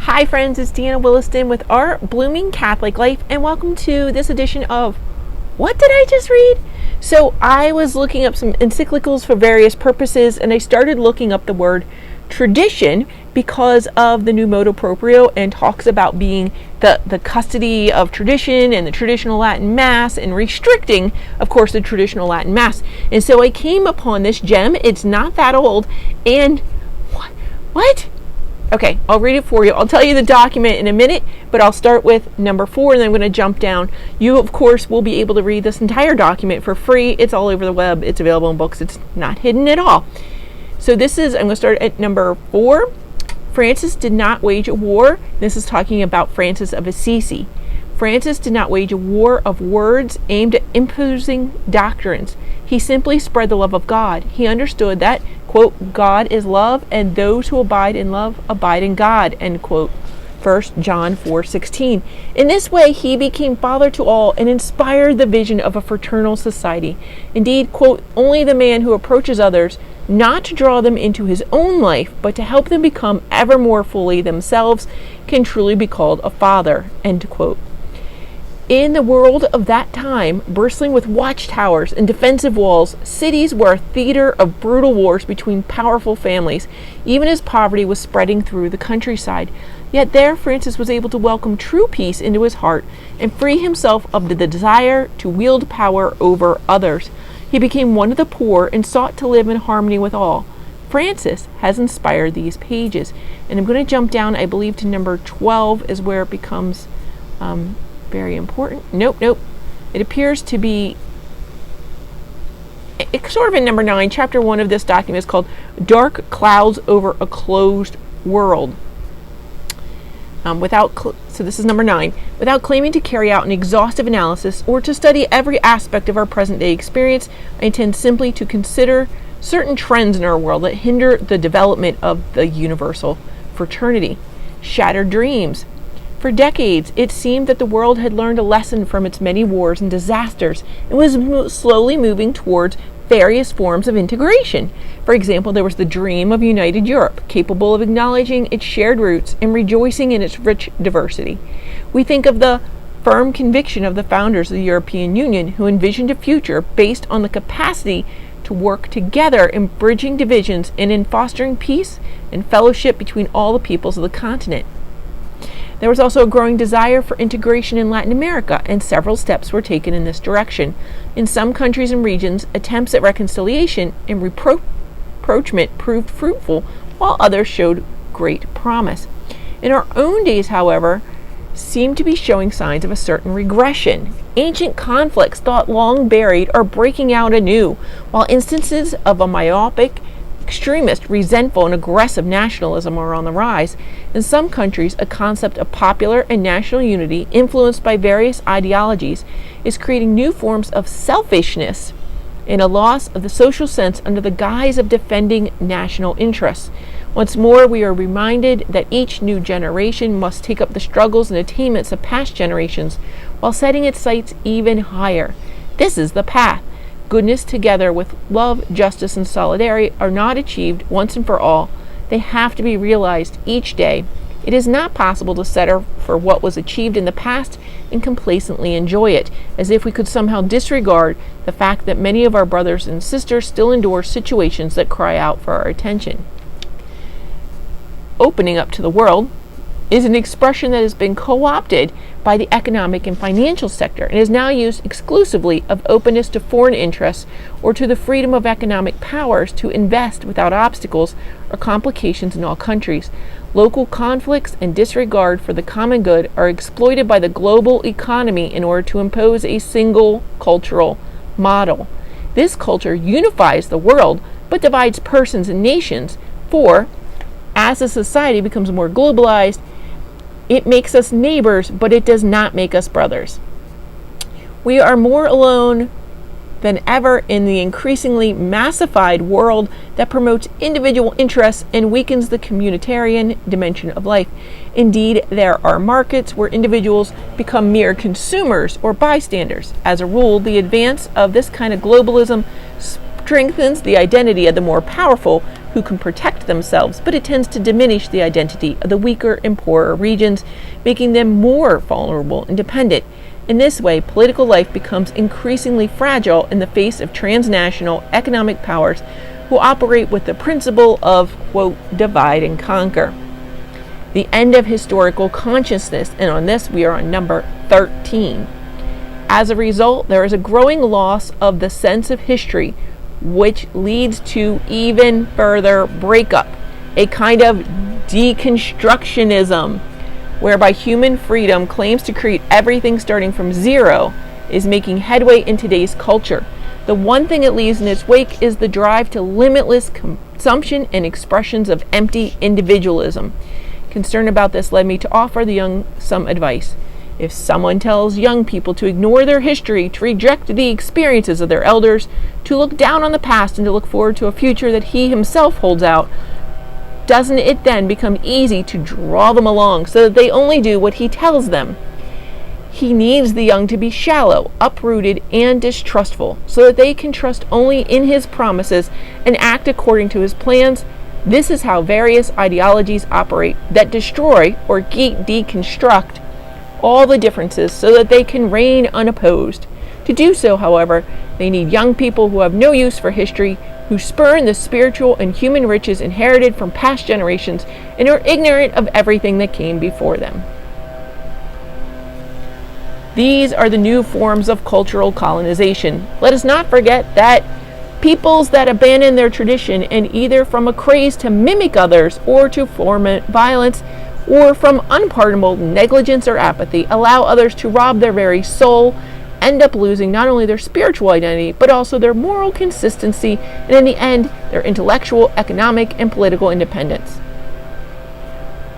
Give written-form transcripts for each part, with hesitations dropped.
Hi friends, it's Deanna Williston with Our Blooming Catholic Life, and welcome to this edition of What Did I Just Read? So I was looking up some encyclicals for various purposes, and I started looking up the word tradition because of the new motu proprio, and talks about being the custody of tradition and the traditional Latin Mass, and restricting, of course, the traditional Latin Mass. And so I came upon this gem. It's not that old, and what? Okay, I'll read it for you. I'll tell you the document in a minute, but I'll start with number 4, and then I'm going to jump down. You, of course, will be able to read this entire document for free. It's all over the web. It's available in books. It's not hidden at all. So I'm going to start at number 4. Francis did not wage a war. This is talking about Francis of Assisi. Francis did not wage a war of words aimed at imposing doctrines. He simply spread the love of God. He understood that, quote, God is love, and those who abide in love abide in God, end quote. 1 John 4:16. In this way, he became father to all and inspired the vision of a fraternal society. Indeed, quote, only the man who approaches others, not to draw them into his own life, but to help them become ever more fully themselves, can truly be called a father, end quote. In the world of that time, bristling with watchtowers and defensive walls, cities were a theater of brutal wars between powerful families, even as poverty was spreading through the countryside. Yet there, Francis was able to welcome true peace into his heart and free himself of the desire to wield power over others. He became one of the poor and sought to live in harmony with all. Francis has inspired these pages. And I'm going to jump down, I believe, to number 12 is where it becomes very important. Nope. It appears to be sort of in number 9. Chapter 1 of this document is called Dark Clouds Over a Closed World. So this is number 9. Without claiming to carry out an exhaustive analysis or to study every aspect of our present day experience, I intend simply to consider certain trends in our world that hinder the development of the universal fraternity. Shattered dreams. For decades, it seemed that the world had learned a lesson from its many wars and disasters and was slowly moving towards various forms of integration. For example, there was the dream of united Europe, capable of acknowledging its shared roots and rejoicing in its rich diversity. We think of the firm conviction of the founders of the European Union, who envisioned a future based on the capacity to work together in bridging divisions and in fostering peace and fellowship between all the peoples of the continent. There was also a growing desire for integration in Latin America, and several steps were taken in this direction. In some countries and regions, attempts at reconciliation and rapprochement proved fruitful, while others showed great promise. In our own days, however, seem to be showing signs of a certain regression. Ancient conflicts thought long buried are breaking out anew, while instances of a myopic, extremist, resentful, and aggressive nationalism are on the rise. In some countries, a concept of popular and national unity, influenced by various ideologies, is creating new forms of selfishness and a loss of the social sense under the guise of defending national interests. Once more, we are reminded that each new generation must take up the struggles and attainments of past generations while setting its sights even higher. This is the path. Goodness together with love, justice, and solidarity are not achieved once and for all. They have to be realized each day. It is not possible to settle for what was achieved in the past and complacently enjoy it, as if we could somehow disregard the fact that many of our brothers and sisters still endure situations that cry out for our attention. Opening up to the world is an expression that has been co-opted by the economic and financial sector and is now used exclusively of openness to foreign interests or to the freedom of economic powers to invest without obstacles or complications in all countries. Local conflicts and disregard for the common good are exploited by the global economy in order to impose a single cultural model. This culture unifies the world but divides persons and nations, for as a society becomes more globalized, it makes us neighbors, but it does not make us brothers. We are more alone than ever in the increasingly massified world that promotes individual interests and weakens the communitarian dimension of life. Indeed, there are markets where individuals become mere consumers or bystanders. As a rule, the advance of this kind of globalism strengthens the identity of the more powerful who can protect themselves, but it tends to diminish the identity of the weaker and poorer regions, making them more vulnerable and dependent. In this way, political life becomes increasingly fragile in the face of transnational economic powers who operate with the principle of, quote, divide and conquer. The end of historical consciousness, and on this we are on number 13. As a result, there is a growing loss of the sense of history, which leads to even further breakup, a kind of deconstructionism, whereby human freedom claims to create everything starting from zero, is making headway in today's culture. The one thing it leaves in its wake is the drive to limitless consumption and expressions of empty individualism. Concern about this led me to offer the young some advice. If someone tells young people to ignore their history, to reject the experiences of their elders, to look down on the past and to look forward to a future that he himself holds out, doesn't it then become easy to draw them along so that they only do what he tells them? He needs the young to be shallow, uprooted, and distrustful so that they can trust only in his promises and act according to his plans. This is how various ideologies operate that destroy or deconstruct all the differences so that they can reign unopposed. To do so, however, they need young people who have no use for history, who spurn the spiritual and human riches inherited from past generations, and are ignorant of everything that came before them. These are the new forms of cultural colonization. Let us not forget that peoples that abandon their tradition and either from a craze to mimic others or to foment violence or from unpardonable negligence or apathy allow others to rob their very soul, end up losing not only their spiritual identity but also their moral consistency and in the end their intellectual, economic, and political independence.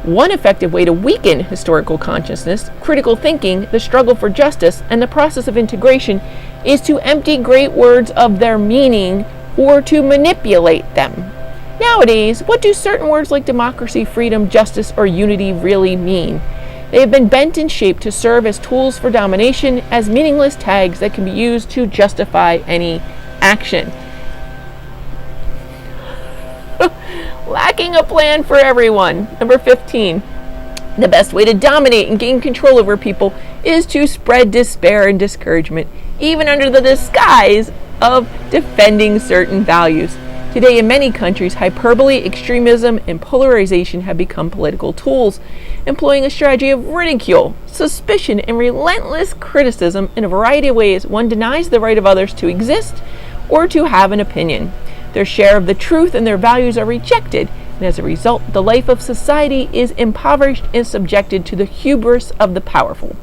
One effective way to weaken historical consciousness, critical thinking, the struggle for justice, and the process of integration is to empty great words of their meaning or to manipulate them. Nowadays, what do certain words like democracy, freedom, justice, or unity really mean? They have been bent and shaped to serve as tools for domination, as meaningless tags that can be used to justify any action. Lacking a plan for everyone. Number 15. The best way to dominate and gain control over people is to spread despair and discouragement, even under the disguise of defending certain values. Today, in many countries, hyperbole, extremism, and polarization have become political tools, employing a strategy of ridicule, suspicion, and relentless criticism in a variety of ways. One denies the right of others to exist or to have an opinion. Their share of the truth and their values are rejected, and as a result, the life of society is impoverished and subjected to the hubris of the powerful.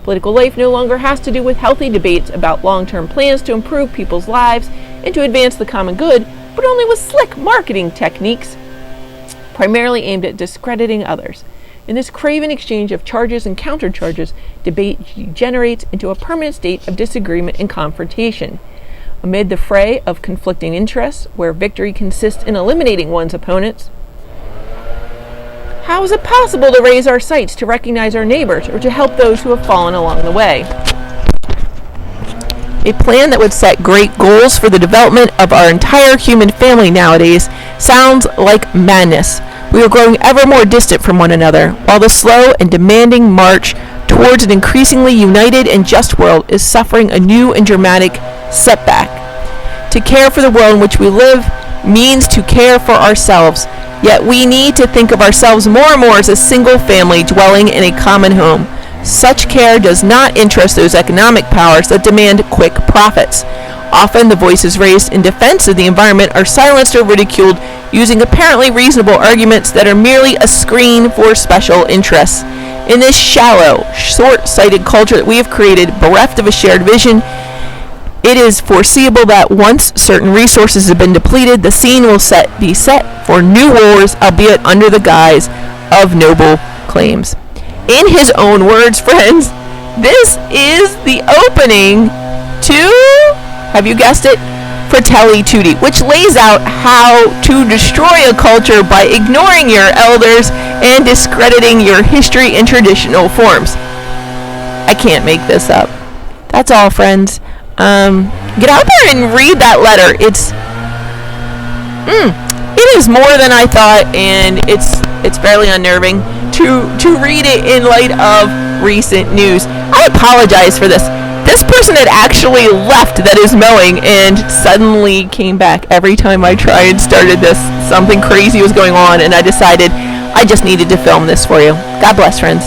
Political life no longer has to do with healthy debates about long-term plans to improve people's lives and to advance the common good, but only with slick marketing techniques primarily aimed at discrediting others. In this craven exchange of charges and countercharges, debate degenerates into a permanent state of disagreement and confrontation. Amid the fray of conflicting interests, where victory consists in eliminating one's opponents, how is it possible to raise our sights, to recognize our neighbors, or to help those who have fallen along the way? A plan that would set great goals for the development of our entire human family nowadays sounds like madness. We are growing ever more distant from one another, while the slow and demanding march towards an increasingly united and just world is suffering a new and dramatic setback. To care for the world in which we live means to care for ourselves, yet we need to think of ourselves more and more as a single family dwelling in a common home. Such care does not interest those economic powers that demand quick profits. Often the voices raised in defense of the environment are silenced or ridiculed using apparently reasonable arguments that are merely a screen for special interests. In this shallow, short-sighted culture that we have created, bereft of a shared vision, it is foreseeable that once certain resources have been depleted, the scene will be set for new wars, albeit under the guise of noble claims. In his own words, friends, this is the opening to, have you guessed it, Fratelli Tutti, which lays out how to destroy a culture by ignoring your elders and discrediting your history and traditional forms. I can't make this up. That's all, friends. Get out there and read that letter. It is more than I thought, and it's fairly unnerving to read it in light of recent news. I apologize for this. This person had actually left that is mowing and suddenly came back. Every time I tried and started this, something crazy was going on, and I decided I just needed to film this for you. God bless, friends.